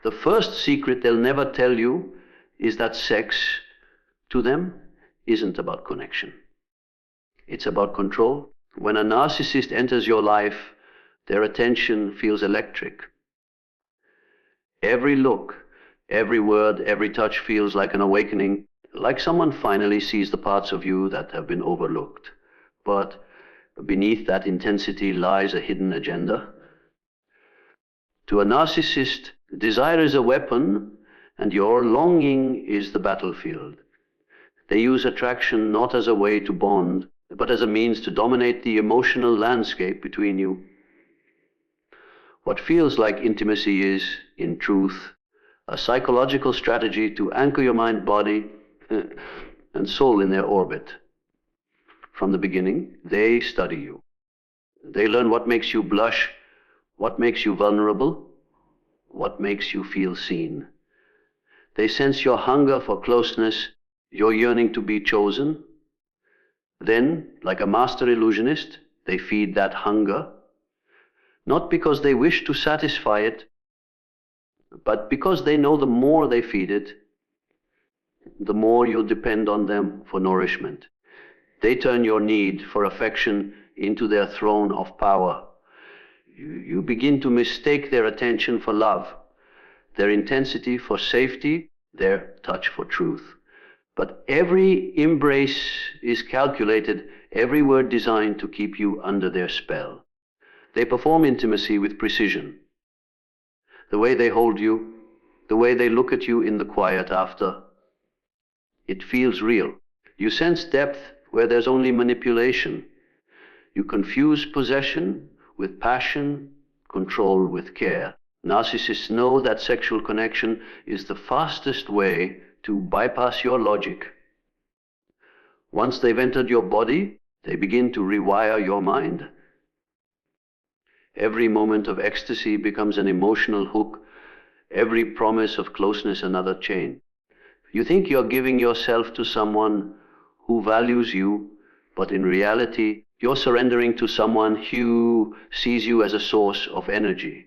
The first secret they'll never tell you is that sex, to them, isn't about connection. It's about control. When a narcissist enters your life, their attention feels electric. Every look, every word, every touch feels like an awakening, like someone finally sees the parts of you that have been overlooked. But beneath that intensity lies a hidden agenda. To a narcissist, desire is a weapon, and your longing is the battlefield. They use attraction not as a way to bond, but as a means to dominate the emotional landscape between you. What feels like intimacy is, in truth, a psychological strategy to anchor your mind, body, and soul in their orbit. From the beginning, they study you. They learn what makes you blush, what makes you vulnerable, what makes you feel seen. They sense your hunger for closeness, your yearning to be chosen. Then, like a master illusionist, they feed that hunger, not because they wish to satisfy it, but because they know the more they feed it, the more you'll depend on them for nourishment. They turn your need for affection into their throne of power. You begin to mistake their attention for love, their intensity for safety, their touch for truth. But every embrace is calculated, every word designed to keep you under their spell. They perform intimacy with precision. The way they hold you, the way they look at you in the quiet after, it feels real. You sense depth where there's only manipulation. You confuse possession with passion, control with care. Narcissists know that sexual connection is the fastest way to bypass your logic. Once they've entered your body, they begin to rewire your mind. Every moment of ecstasy becomes an emotional hook, every promise of closeness another chain. You think you're giving yourself to someone who values you, but in reality, you're surrendering to someone who sees you as a source of energy.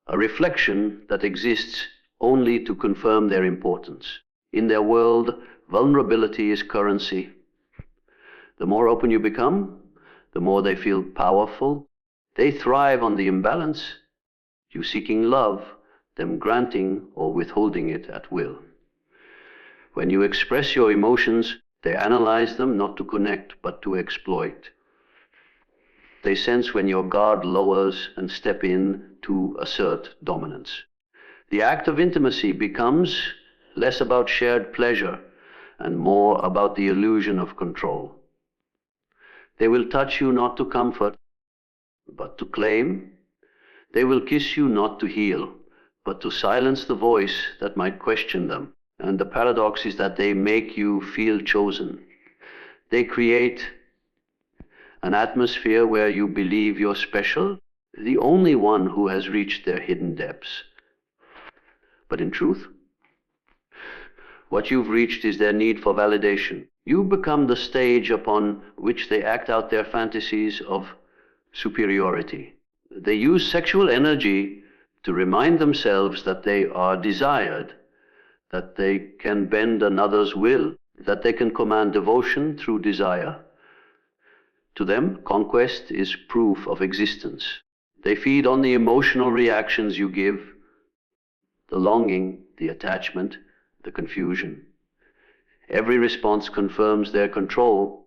A reflection that exists only to confirm their importance. In their world, vulnerability is currency. The more open you become, the more they feel powerful. They thrive on the imbalance, you seeking love, them granting or withholding it at will. When you express your emotions, they analyze them not to connect, but to exploit. They sense when your guard lowers and step in to assert dominance. The act of intimacy becomes less about shared pleasure and more about the illusion of control. They will touch you not to comfort, but to claim. They will kiss you not to heal, but to silence the voice that might question them. And the paradox is that they make you feel chosen. They create an atmosphere where you believe you're special, the only one who has reached their hidden depths. But in truth, what you've reached is their need for validation. You become the stage upon which they act out their fantasies of superiority. They use sexual energy to remind themselves that they are desired, that they can bend another's will, that they can command devotion through desire. To them, conquest is proof of existence. They feed on the emotional reactions you give, the longing, the attachment, the confusion. Every response confirms their control.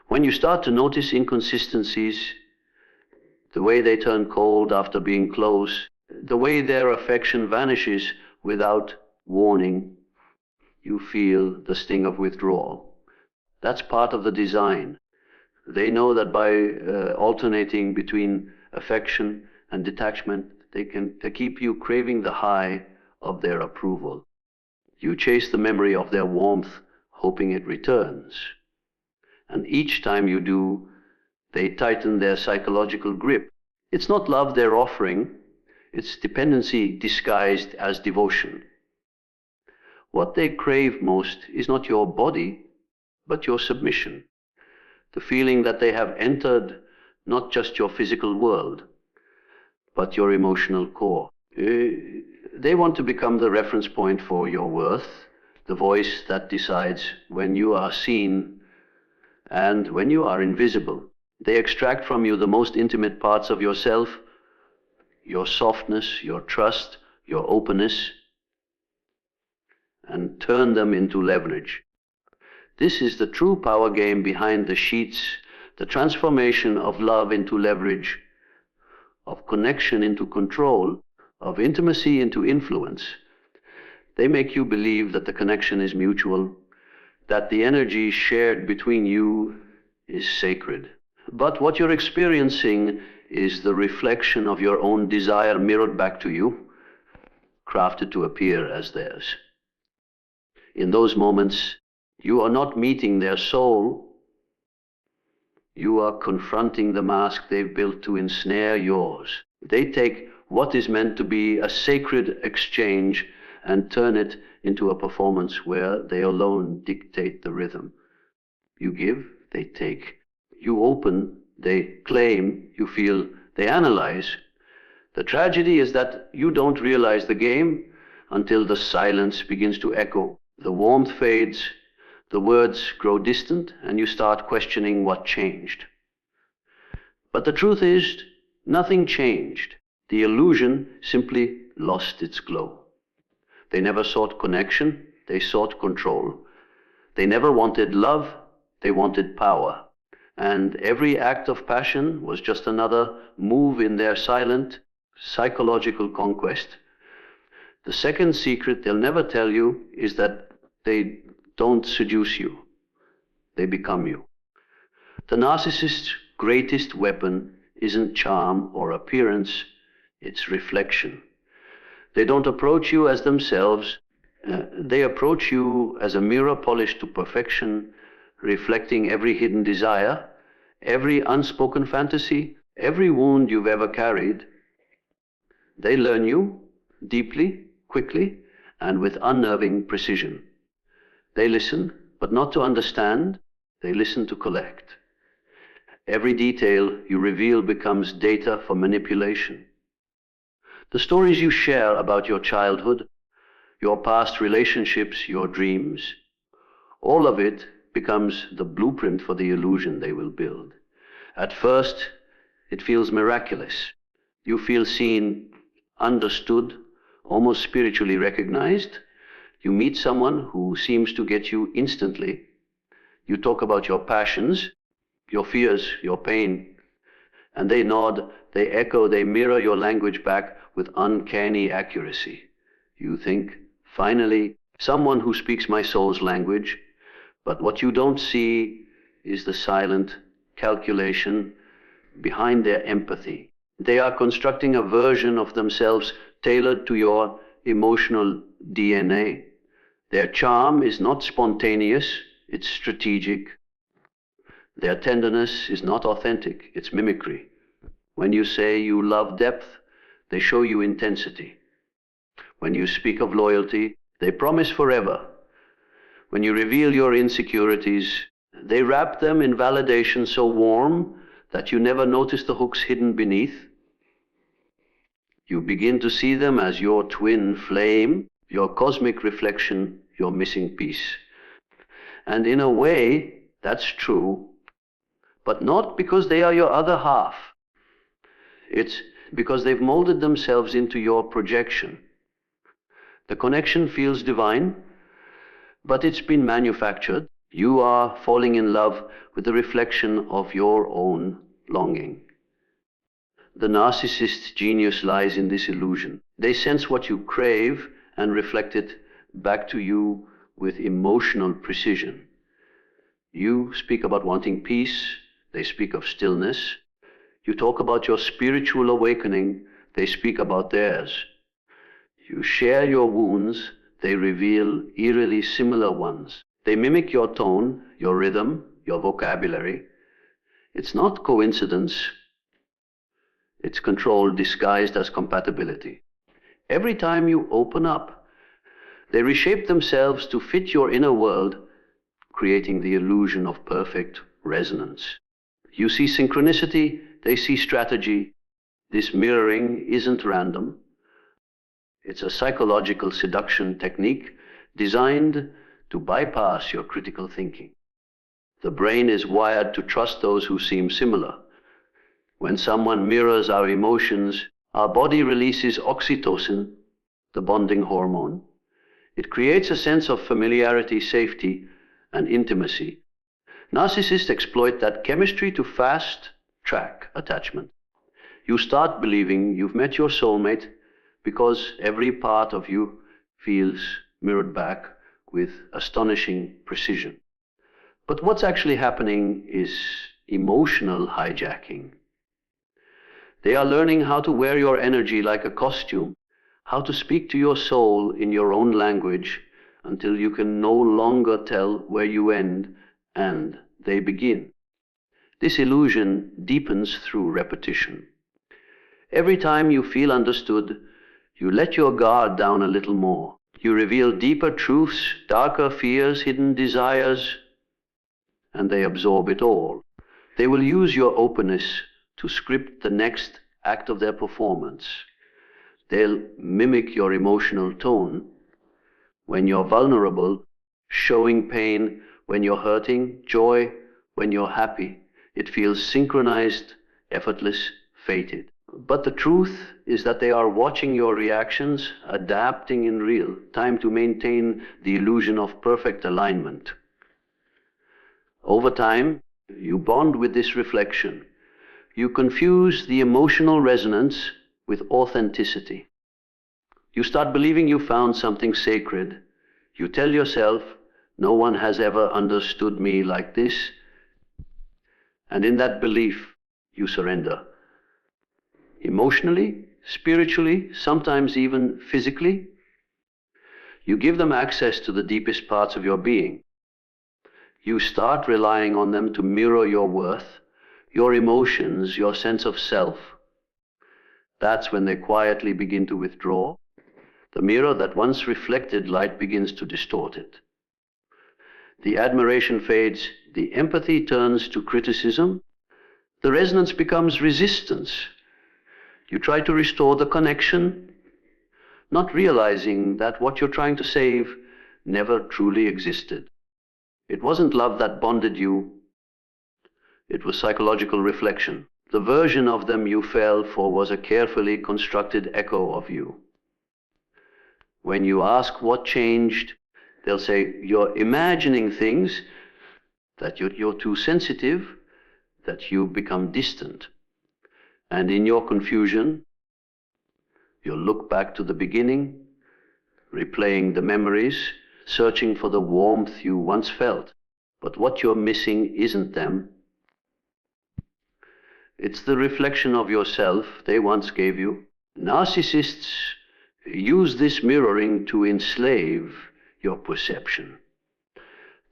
When you start to notice inconsistencies, the way they turn cold after being close, the way their affection vanishes without warning, you feel the sting of withdrawal. That's part of the design. They know that by alternating between affection and detachment, they keep you craving the high of their approval. You chase the memory of their warmth, hoping it returns. And each time you do, they tighten their psychological grip. It's not love they're offering, it's dependency disguised as devotion. What they crave most is not your body, but your submission. The feeling that they have entered not just your physical world, but your emotional core. They want to become the reference point for your worth, the voice that decides when you are seen and when you are invisible. They extract from you the most intimate parts of yourself, your softness, your trust, your openness, and turn them into leverage. This is the true power game behind the sheets, the transformation of love into leverage, of connection into control, of intimacy into influence. They make you believe that the connection is mutual, that the energy shared between you is sacred. But what you're experiencing is the reflection of your own desire mirrored back to you, crafted to appear as theirs. In those moments, you are not meeting their soul, you are confronting the mask they've built to ensnare yours. They take what is meant to be a sacred exchange and turn it into a performance where they alone dictate the rhythm. You give, they take. You open, they claim. You feel, they analyze. The tragedy is that you don't realize the game until the silence begins to echo. The warmth fades, the words grow distant, and you start questioning what changed. But the truth is, nothing changed. The illusion simply lost its glow. They never sought connection, they sought control. They never wanted love, they wanted power. And every act of passion was just another move in their silent, psychological conquest. The second secret they'll never tell you is that they don't seduce you, they become you. The narcissist's greatest weapon isn't charm or appearance, it's reflection. They don't approach you as themselves, they approach you as a mirror polished to perfection, reflecting every hidden desire, every unspoken fantasy, every wound you've ever carried. They learn you deeply, quickly, and with unnerving precision. They listen, but not to understand, they listen to collect. Every detail you reveal becomes data for manipulation. The stories you share about your childhood, your past relationships, your dreams, all of it becomes the blueprint for the illusion they will build. At first, it feels miraculous. You feel seen, understood, almost spiritually recognized. You meet someone who seems to get you instantly. You talk about your passions, your fears, your pain, and they nod, they echo, they mirror your language back with uncanny accuracy. You think, finally, someone who speaks my soul's language, but what you don't see is the silent calculation behind their empathy. They are constructing a version of themselves tailored to your emotional DNA. Their charm is not spontaneous, it's strategic. Their tenderness is not authentic, it's mimicry. When you say you love depth, they show you intensity. When you speak of loyalty, they promise forever. When you reveal your insecurities, they wrap them in validation so warm that you never notice the hooks hidden beneath. You begin to see them as your twin flame, your cosmic reflection, your missing piece. And in a way, that's true, but not because they are your other half. It's because they've molded themselves into your projection. The connection feels divine, but it's been manufactured. You are falling in love with the reflection of your own longing. The narcissist's genius lies in this illusion. They sense what you crave and reflect it back to you with emotional precision. You speak about wanting peace, they speak of stillness. You talk about your spiritual awakening, they speak about theirs. You share your wounds, they reveal eerily similar ones. They mimic your tone, your rhythm, your vocabulary. It's not coincidence. It's control disguised as compatibility. Every time you open up, they reshape themselves to fit your inner world, creating the illusion of perfect resonance. You see synchronicity, they see strategy. This mirroring isn't random. It's a psychological seduction technique designed to bypass your critical thinking. The brain is wired to trust those who seem similar. When someone mirrors our emotions, our body releases oxytocin, the bonding hormone. It creates a sense of familiarity, safety, and intimacy. Narcissists exploit that chemistry to fast-track attachment. You start believing you've met your soulmate because every part of you feels mirrored back with astonishing precision. But what's actually happening is emotional hijacking. They are learning how to wear your energy like a costume, how to speak to your soul in your own language until you can no longer tell where you end and they begin. This illusion deepens through repetition. Every time you feel understood, you let your guard down a little more. You reveal deeper truths, darker fears, hidden desires, and they absorb it all. They will use your openness to script the next act of their performance. They'll mimic your emotional tone when you're vulnerable, showing pain when you're hurting, joy when you're happy. It feels synchronized, effortless, fated. But the truth is that they are watching your reactions, adapting in real time to maintain the illusion of perfect alignment. Over time, you bond with this reflection. You confuse the emotional resonance with authenticity. You start believing you found something sacred. You tell yourself, no one has ever understood me like this. And in that belief, you surrender. Emotionally, spiritually, sometimes even physically, you give them access to the deepest parts of your being. You start relying on them to mirror your worth, your emotions, your sense of self. That's when they quietly begin to withdraw. The mirror that once reflected light begins to distort it. The admiration fades, the empathy turns to criticism, the resonance becomes resistance. You try to restore the connection, not realizing that what you're trying to save never truly existed. It wasn't love that bonded you, it was psychological reflection. The version of them you fell for was a carefully constructed echo of you. When you ask what changed, they'll say, you're imagining things, that you're too sensitive, that you've become distant. And in your confusion, you'll look back to the beginning, replaying the memories, searching for the warmth you once felt. But what you're missing isn't them. It's the reflection of yourself they once gave you. Narcissists use this mirroring to enslave your perception.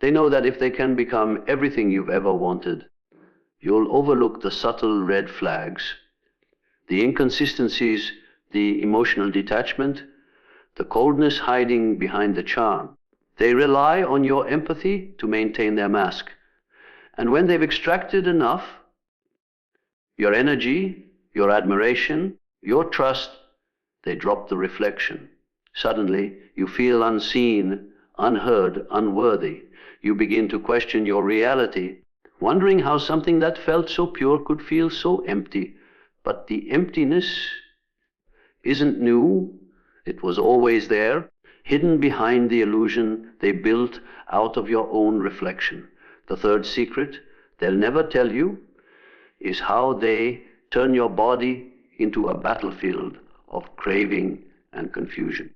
They know that if they can become everything you've ever wanted, you'll overlook the subtle red flags, the inconsistencies, the emotional detachment, the coldness hiding behind the charm. They rely on your empathy to maintain their mask. And when they've extracted enough, your energy, your admiration, your trust, they drop the reflection. Suddenly, you feel unseen, unheard, unworthy. You begin to question your reality, wondering how something that felt so pure could feel so empty. But the emptiness isn't new. It was always there, hidden behind the illusion they built out of your own reflection. The third secret they'll never tell you is how they turn your body into a battlefield of craving and confusion.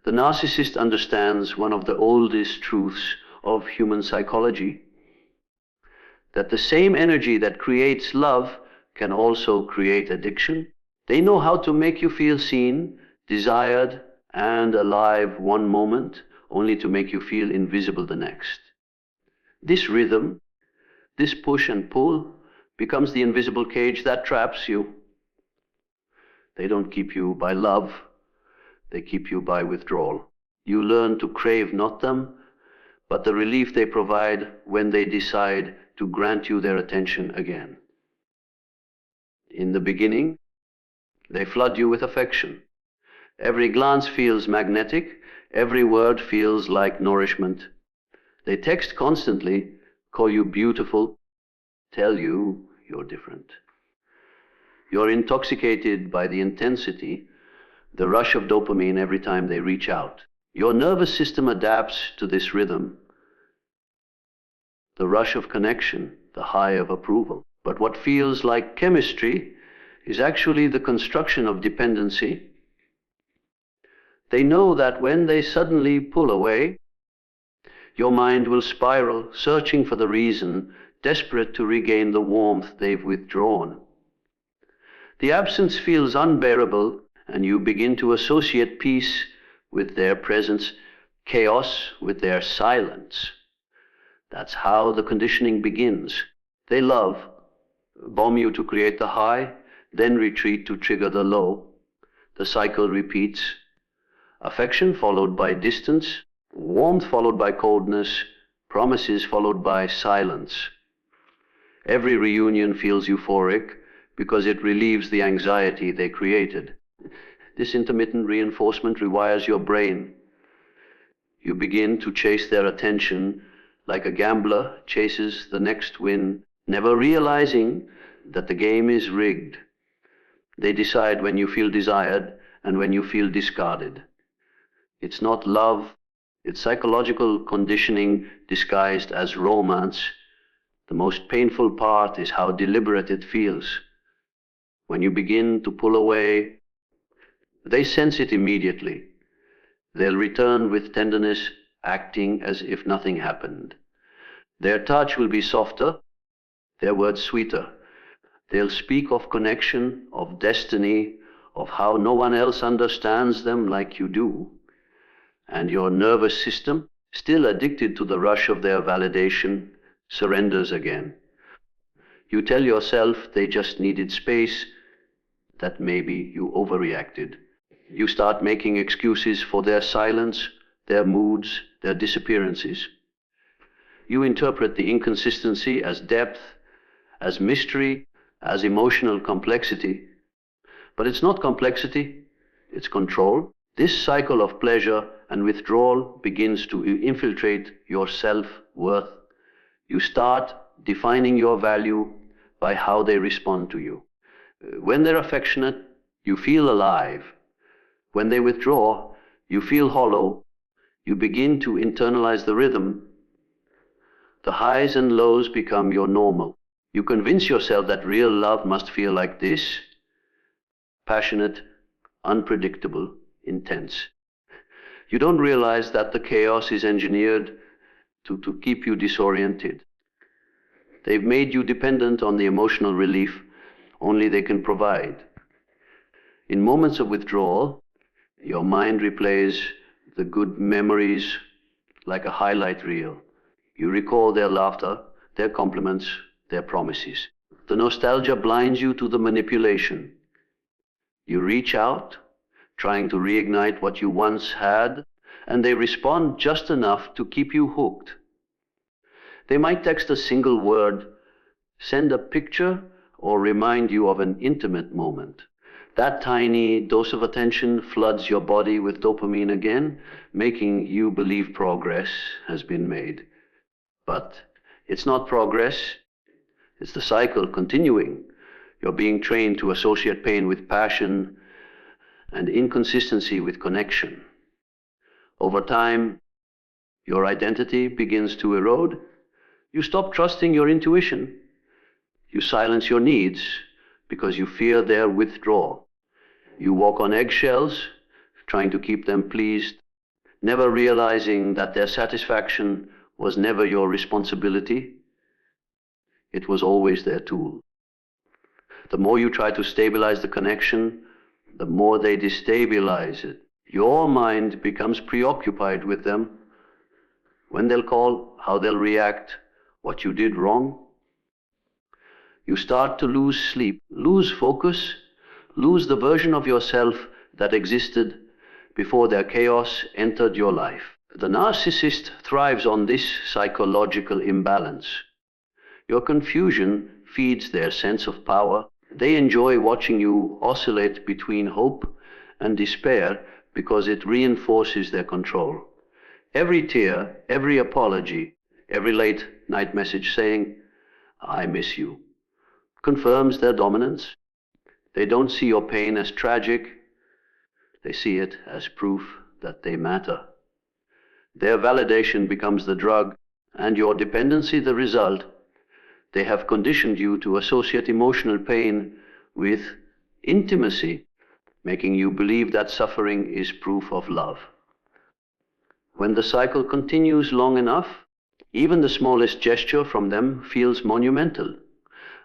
The narcissist understands one of the oldest truths of human psychology, that the same energy that creates love can also create addiction. They know how to make you feel seen, desired, and alive one moment, only to make you feel invisible the next. This rhythm, this push and pull, becomes the invisible cage that traps you. They don't keep you by love, they keep you by withdrawal. You learn to crave not them, but the relief they provide when they decide to grant you their attention again. In the beginning, they flood you with affection. Every glance feels magnetic. Every word feels like nourishment. They text constantly, call you beautiful, tell you you're different. You're intoxicated by the intensity, the rush of dopamine every time they reach out. Your nervous system adapts to this rhythm, the rush of connection, the high of approval. But what feels like chemistry is actually the construction of dependency. They know that when they suddenly pull away, your mind will spiral, searching for the reason, desperate to regain the warmth they've withdrawn. The absence feels unbearable, and you begin to associate peace with their presence, chaos with their silence. That's how the conditioning begins. They love, bomb you to create the high, then retreat to trigger the low. The cycle repeats. Affection followed by distance, warmth followed by coldness, promises followed by silence. Every reunion feels euphoric because it relieves the anxiety they created. This intermittent reinforcement rewires your brain. You begin to chase their attention like a gambler chases the next win, never realizing that the game is rigged. They decide when you feel desired and when you feel discarded. It's not love, it's psychological conditioning disguised as romance. The most painful part is how deliberate it feels. When you begin to pull away, they sense it immediately. They'll return with tenderness, acting as if nothing happened. Their touch will be softer, their words sweeter. They'll speak of connection, of destiny, of how no one else understands them like you do. And your nervous system, still addicted to the rush of their validation, surrenders again. You tell yourself they just needed space, that maybe you overreacted. You start making excuses for their silence, their moods, their disappearances. You interpret the inconsistency as depth, as mystery, as emotional complexity. But it's not complexity, it's control. This cycle of pleasure and withdrawal begins to infiltrate your self-worth. You start defining your value by how they respond to you. When they're affectionate, you feel alive. When they withdraw, you feel hollow. You begin to internalize the rhythm. The highs and lows become your normal. You convince yourself that real love must feel like this: passionate, unpredictable, intense. You don't realize that the chaos is engineered to keep you disoriented. They've made you dependent on the emotional relief only they can provide. In moments of withdrawal, your mind replays the good memories like a highlight reel. You recall their laughter, their compliments, their promises. The nostalgia blinds you to the manipulation. You reach out, trying to reignite what you once had, and they respond just enough to keep you hooked. They might text a single word, send a picture, or remind you of an intimate moment. That tiny dose of attention floods your body with dopamine again, making you believe progress has been made. But it's not progress, it's the cycle continuing. You're being trained to associate pain with passion and inconsistency with connection. Over time, your identity begins to erode. You stop trusting your intuition. You silence your needs because you fear their withdrawal. You walk on eggshells, trying to keep them pleased, never realizing that their satisfaction was never your responsibility. It was always their tool. The more you try to stabilize the connection, the more they destabilize it. Your mind becomes preoccupied with them. When they'll call, how they'll react, what you did wrong. You start to lose sleep, lose focus, lose the version of yourself that existed before their chaos entered your life. The narcissist thrives on this psychological imbalance. Your confusion feeds their sense of power. They enjoy watching you oscillate between hope and despair because it reinforces their control. Every tear, every apology, every late night message saying, "I miss you," confirms their dominance. They don't see your pain as tragic. They see it as proof that they matter. Their validation becomes the drug, and your dependency the result. They have conditioned you to associate emotional pain with intimacy, making you believe that suffering is proof of love. When the cycle continues long enough, even the smallest gesture from them feels monumental.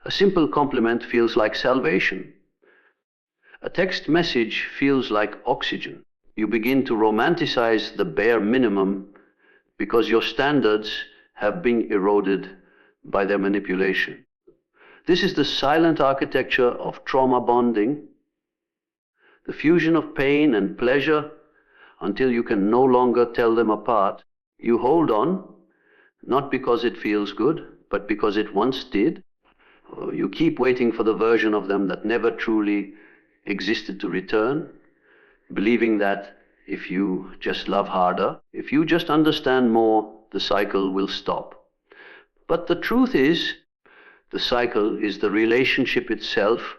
A simple compliment feels like salvation. A text message feels like oxygen. You begin to romanticize the bare minimum because your standards have been eroded by their manipulation. This is the silent architecture of trauma bonding, the fusion of pain and pleasure until you can no longer tell them apart. You hold on, not because it feels good, but because it once did. You keep waiting for the version of them that never truly existed to return, believing that if you just love harder, if you just understand more, the cycle will stop. But the truth is, the cycle is the relationship itself.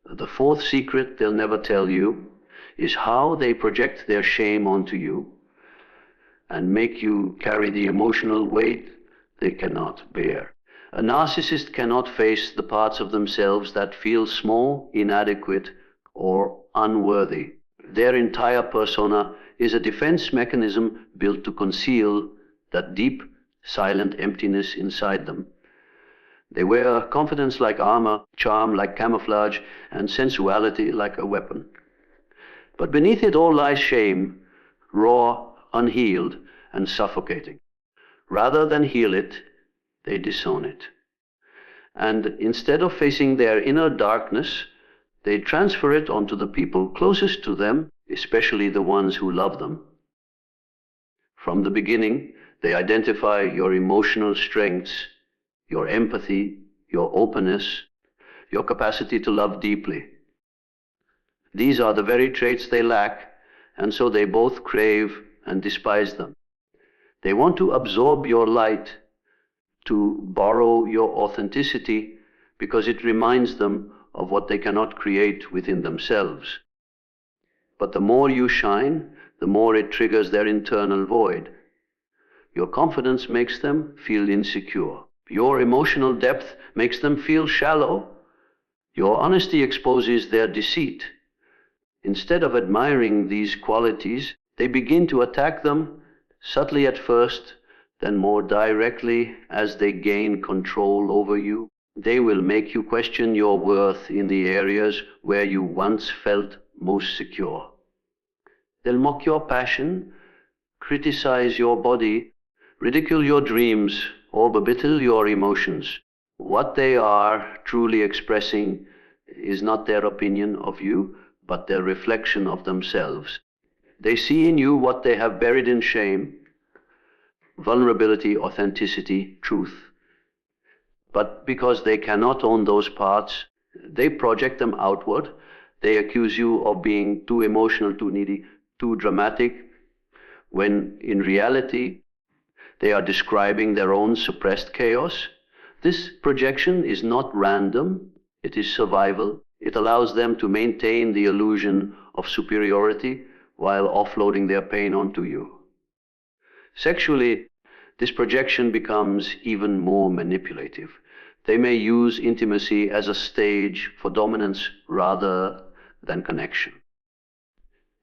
The fourth secret they'll never tell you is how they project their shame onto you and make you carry the emotional weight they cannot bear. A narcissist cannot face the parts of themselves that feel small, inadequate, or unworthy. Their entire persona is a defense mechanism built to conceal that deep, silent emptiness inside them. They wear confidence like armor, charm like camouflage, and sensuality like a weapon. But beneath it all lies shame, raw, unhealed, and suffocating. Rather than heal it, they disown it. And instead of facing their inner darkness, they transfer it onto the people closest to them, especially the ones who love them. From the beginning, they identify your emotional strengths, your empathy, your openness, your capacity to love deeply. These are the very traits they lack, and so they both crave and despise them. They want to absorb your light, to borrow your authenticity, because it reminds them of what they cannot create within themselves. But the more you shine, the more it triggers their internal void. Your confidence makes them feel insecure. Your emotional depth makes them feel shallow. Your honesty exposes their deceit. Instead of admiring these qualities, they begin to attack them, subtly at first, then more directly as they gain control over you. They will make you question your worth in the areas where you once felt most secure. They'll mock your passion, criticize your body, ridicule your dreams, or belittle your emotions. What they are truly expressing is not their opinion of you, but their reflection of themselves. They see in you what they have buried in shame: vulnerability, authenticity, truth. But because they cannot own those parts, they project them outward. They accuse you of being too emotional, too needy, too dramatic, when in reality, they are describing their own suppressed chaos. This projection is not random, it is survival. It allows them to maintain the illusion of superiority while offloading their pain onto you. Sexually, this projection becomes even more manipulative. They may use intimacy as a stage for dominance rather than connection.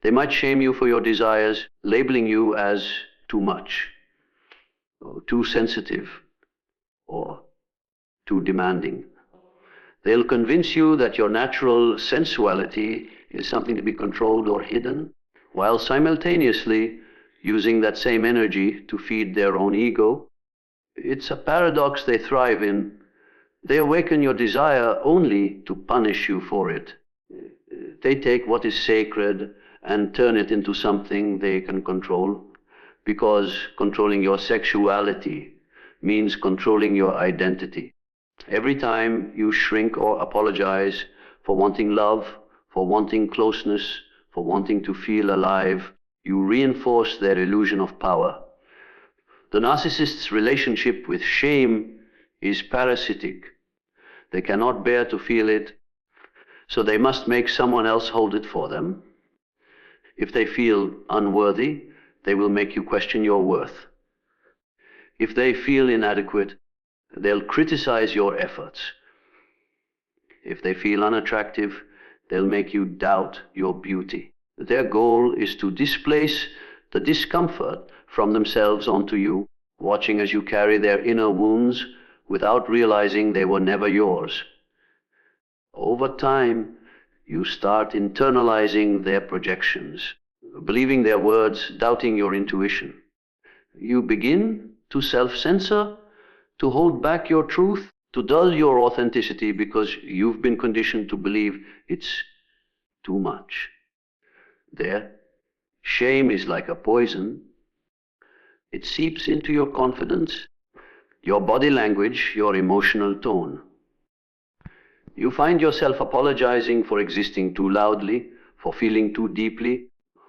They might shame you for your desires, labeling you as too much, or too sensitive, or too demanding. They'll convince you that your natural sensuality is something to be controlled or hidden, while simultaneously using that same energy to feed their own ego. It's a paradox they thrive in. They awaken your desire only to punish you for it. They take what is sacred and turn it into something they can control, because controlling your sexuality means controlling your identity. Every time you shrink or apologize for wanting love, for wanting closeness, for wanting to feel alive, you reinforce their illusion of power. The narcissist's relationship with shame is parasitic. They cannot bear to feel it, so they must make someone else hold it for them. If they feel unworthy, they will make you question your worth. If they feel inadequate, they'll criticize your efforts. If they feel unattractive, they'll make you doubt your beauty. Their goal is to displace the discomfort from themselves onto you, watching as you carry their inner wounds without realizing they were never yours. Over time, you start internalizing their projections, believing their words, doubting your intuition. You begin to self-censor, to hold back your truth, to dull your authenticity because you've been conditioned to believe it's too much. There, shame is like a poison. It seeps into your confidence, your body language, your emotional tone. You find yourself apologizing for existing too loudly, for feeling too deeply,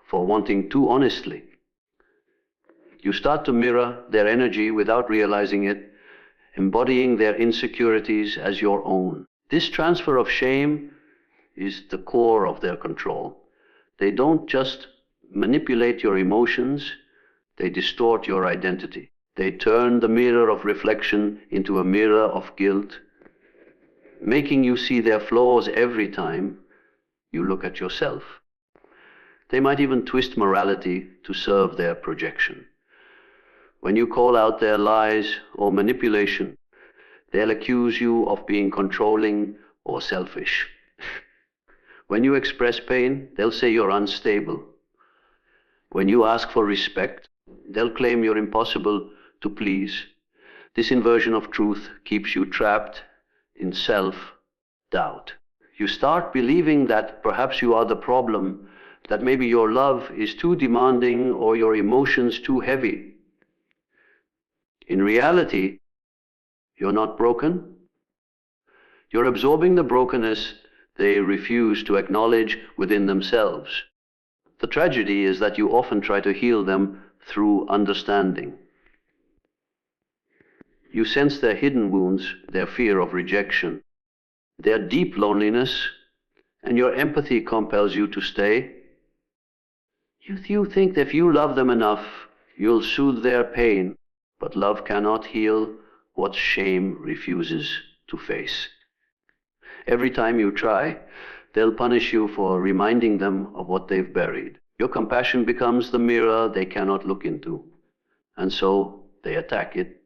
for wanting too honestly. You start to mirror their energy without realizing it, embodying their insecurities as your own. This transfer of shame is the core of their control. They don't just manipulate your emotions, they distort your identity. They turn the mirror of reflection into a mirror of guilt, making you see their flaws every time you look at yourself. They might even twist morality to serve their projection. When you call out their lies or manipulation, they'll accuse you of being controlling or selfish. When you express pain, they'll say you're unstable. When you ask for respect, they'll claim you're impossible to please. This inversion of truth keeps you trapped in self-doubt. You start believing that perhaps you are the problem, that maybe your love is too demanding or your emotions too heavy. In reality, you're not broken. You're absorbing the brokenness they refuse to acknowledge within themselves. The tragedy is that you often try to heal them through understanding. You sense their hidden wounds, their fear of rejection, their deep loneliness, and your empathy compels you to stay. You think that if you love them enough, you'll soothe their pain, but love cannot heal what shame refuses to face. Every time you try, they'll punish you for reminding them of what they've buried. Your compassion becomes the mirror they cannot look into, and so they attack it,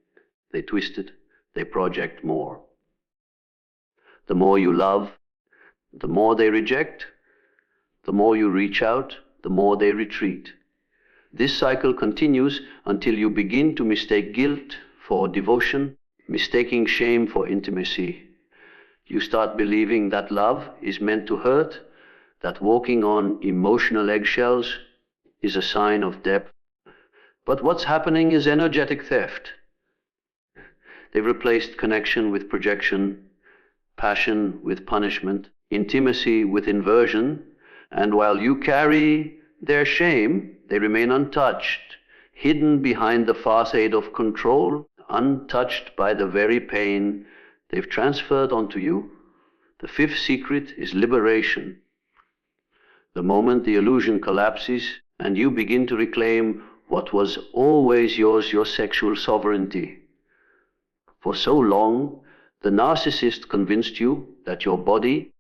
they twist it, they project more. The more you love, the more they reject. The more you reach out, the more they retreat. This cycle continues until you begin to mistake guilt for devotion, mistaking shame for intimacy. You start believing that love is meant to hurt, that walking on emotional eggshells is a sign of depth. But what's happening is energetic theft. They've replaced connection with projection, passion with punishment, intimacy with inversion, and while you carry their shame, they remain untouched, hidden behind the facade of control, untouched by the very pain they've transferred onto you. The fifth secret is liberation. The moment the illusion collapses and you begin to reclaim what was always yours, your sexual sovereignty. For so long, the narcissist convinced you that your body,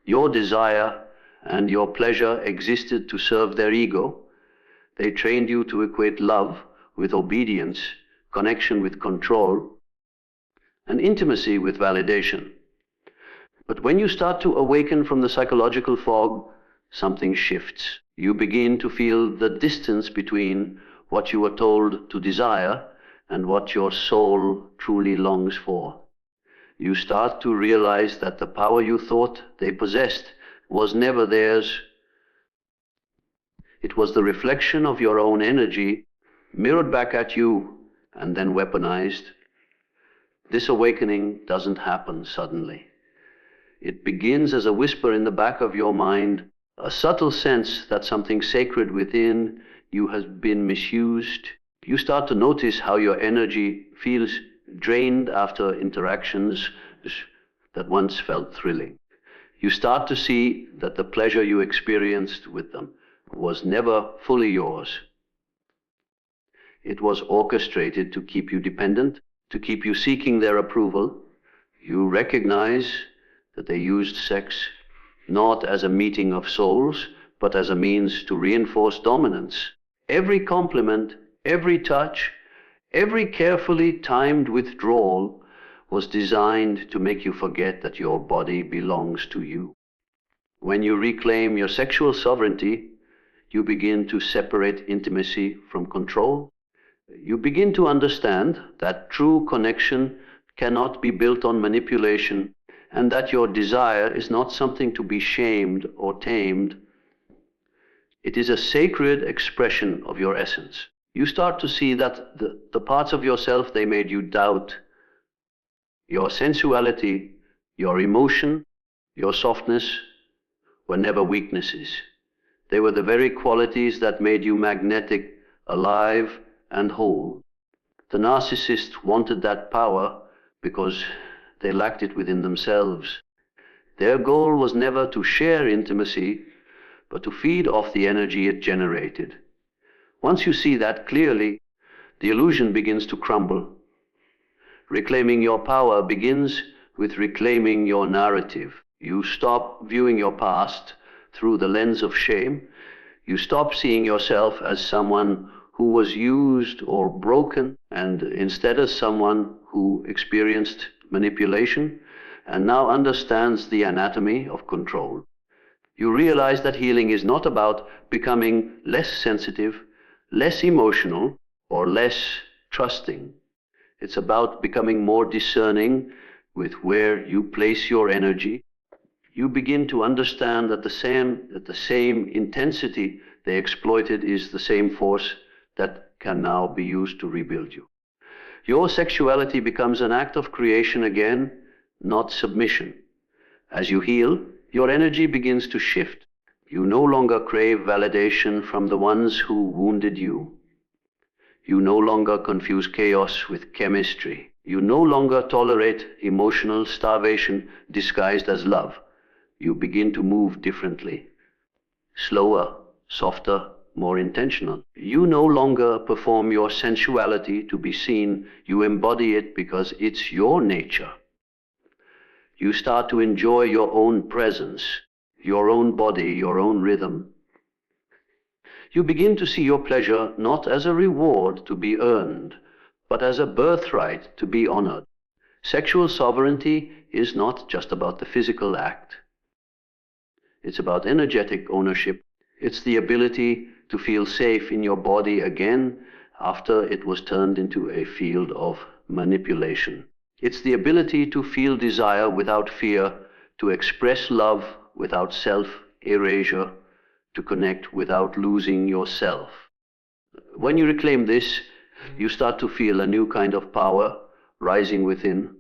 your desire, and your pleasure existed to serve their ego. They trained you to equate love with obedience, connection with control, and intimacy with validation. But when you start to awaken from the psychological fog, something shifts. You begin to feel the distance between what you were told to desire and what your soul truly longs for. You start to realize that the power you thought they possessed was never theirs. It was the reflection of your own energy, mirrored back at you and then weaponized. This awakening doesn't happen suddenly. It begins as a whisper in the back of your mind, a subtle sense that something sacred within you has been misused. You start to notice how your energy feels drained after interactions that once felt thrilling. You start to see that the pleasure you experienced with them was never fully yours. It was orchestrated to keep you dependent, to keep you seeking their approval. You recognize that they used sex not as a meeting of souls, but as a means to reinforce dominance. Every compliment, every touch, every carefully timed withdrawal was designed to make you forget that your body belongs to you. When you reclaim your sexual sovereignty, you begin to separate intimacy from control. You begin to understand that true connection cannot be built on manipulation, and that your desire is not something to be shamed or tamed. It is a sacred expression of your essence. You start to see that the parts of yourself they made you doubt, your sensuality, your emotion, your softness, were never weaknesses. They were the very qualities that made you magnetic, alive, and whole. The narcissists wanted that power because they lacked it within themselves. Their goal was never to share intimacy, but to feed off the energy it generated. Once you see that clearly, the illusion begins to crumble. Reclaiming your power begins with reclaiming your narrative. You stop viewing your past through the lens of shame. You stop seeing yourself as someone who was used or broken, and instead as someone who experienced manipulation and now understands the anatomy of control. You realize that healing is not about becoming less sensitive, less emotional, or less trusting. It's about becoming more discerning with where you place your energy. You begin to understand that the same intensity they exploited is the same force that can now be used to rebuild you. Your sexuality becomes an act of creation again, not submission. As you heal, your energy begins to shift. You no longer crave validation from the ones who wounded you. You no longer confuse chaos with chemistry. You no longer tolerate emotional starvation disguised as love. You begin to move differently, slower, softer, more intentional. You no longer perform your sensuality to be seen. You embody it because it's your nature. You start to enjoy your own presence, your own body, your own rhythm. You begin to see your pleasure not as a reward to be earned, but as a birthright to be honored. Sexual sovereignty is not just about the physical act. It's about energetic ownership. It's the ability to feel safe in your body again after it was turned into a field of manipulation. It's the ability to feel desire without fear, to express love without self-erasure, to connect without losing yourself. When you reclaim this, you start to feel a new kind of power rising within,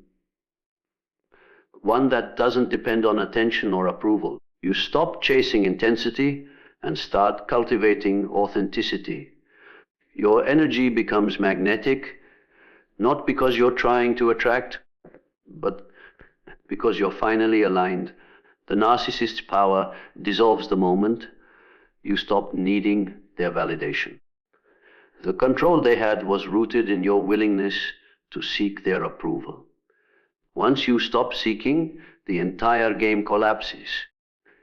one that doesn't depend on attention or approval. You stop chasing intensity and start cultivating authenticity. Your energy becomes magnetic, not because you're trying to attract, but because you're finally aligned. The narcissist's power dissolves the moment you stop needing their validation. The control they had was rooted in your willingness to seek their approval. Once you stop seeking, the entire game collapses.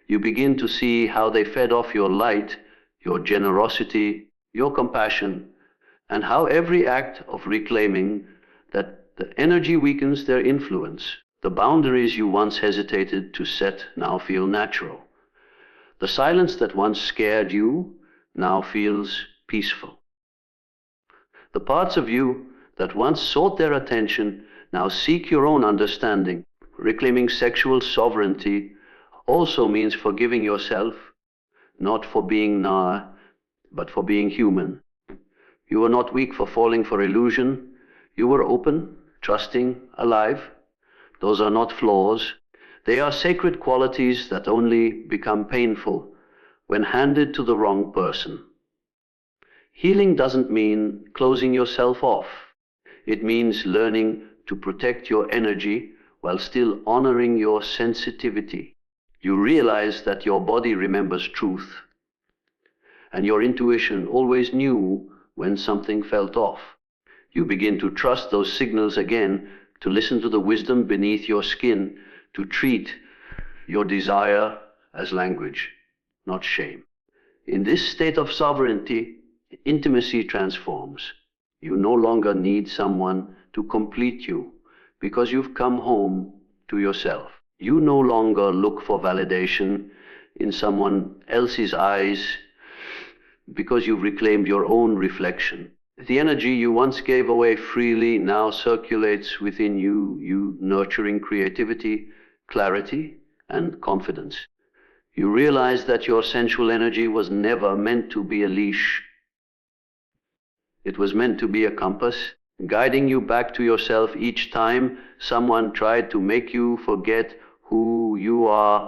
You begin to see how they fed off your light, your generosity, your compassion, and how every act of reclaiming that the energy weakens their influence. The boundaries you once hesitated to set now feel natural. The silence that once scared you now feels peaceful. The parts of you that once sought their attention now seek your own understanding. Reclaiming sexual sovereignty also means forgiving yourself, not for being nar, but for being human. You were not weak for falling for illusion. You were open, trusting, alive. Those are not flaws. They are sacred qualities that only become painful when handed to the wrong person. Healing doesn't mean closing yourself off. It means learning to protect your energy while still honoring your sensitivity. You realize that your body remembers truth, and your intuition always knew when something felt off. You begin to trust those signals again, to listen to the wisdom beneath your skin, to treat your desire as language, not shame. In this state of sovereignty, intimacy transforms. You no longer need someone to complete you because you've come home to yourself. You no longer look for validation in someone else's eyes because you've reclaimed your own reflection. The energy you once gave away freely now circulates within you nurturing creativity, clarity, and confidence. You realize that your sensual energy was never meant to be a leash. It was meant to be a compass, guiding you back to yourself each time someone tried to make you forget who you are.